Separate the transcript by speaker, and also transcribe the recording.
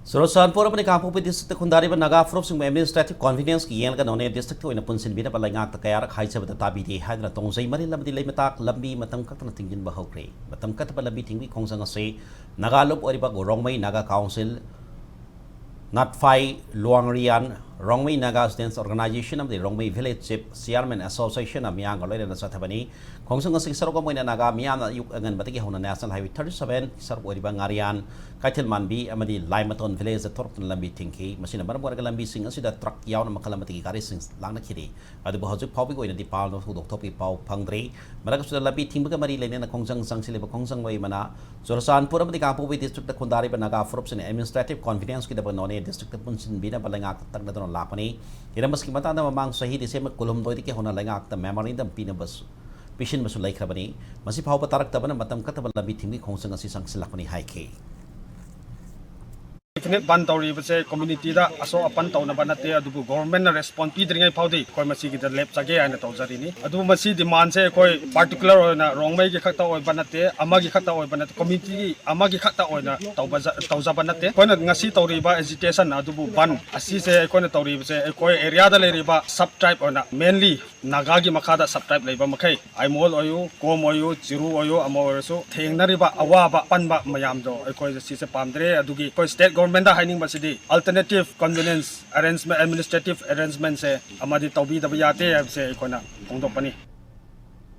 Speaker 1: Sorosanpur apni Kampupi district khundari ba naga afrop sing administrative convenience ki yeng kan one district to ina punsin bina ba lainga ta kayar khai sa tabi di hadra tong sai mari lamdi lai matak lambi matam kat na tingin ba hokre matam kat ba lambi tingwi khongsang ase nagalop ori ba gorongmai naga council Natfai Luangrian Rongmei Naga Students Organization of the Rongmei Village Chip Chairman Association of Miang Aloy na Satabani Kongsang Sing Saroko Moina Naga Miam Yuk Angan Batiki Hona National Highway 37 Sarpori Bangarian Kaitil Manbi Amadi Limaton Village the Torton Lambi Tinki Machine Barbar Lambi Sing as the truck yawn Makalamati Garisings Lana Kiri at the Bohazu Popico in the Pal of Topi Pau Pangdre Marakas Lambi Timbuka Mari Lane and Kongsang Sangsili Kongsang Waymana Zorasan Puram the Kampu district the Kundari Naga Frops and administrative convenience with the Bonone district of Punsin Bina Balangak Tagnaton Lapani ira maski mata na mamang sahi dise ma kulum doi ke hona langa akta memory dam pinabas pishin basu like rabani masi phau patarak tabana matam katabal labi thimi khongsang asi sangsilakani haike
Speaker 2: Definite ban tawri base community da aso apan tawna banate adubu government na respond pidringai phaudi koi masi gi lep sage aina tawjari ni adu masi demand se koi particular na wrongmai gi khakta oi banate ama gi khakta oi banate community gi ama gi khakta oi na tawja banate koi na ngasi tawri ba agitation adubu ban asi se koi na tawri base koi area da le riba sub tribe oi na mainly naga gi makada sub tribe leiba makai aimol oyu kom oyu jiru oyu amorso thengnariba awaba panba mayam do koi si se pamdre adugi koi state government hiding basidi alternative convenience arrangement administrative arrangement se amadi tawbi dabiyate se kona kongdopani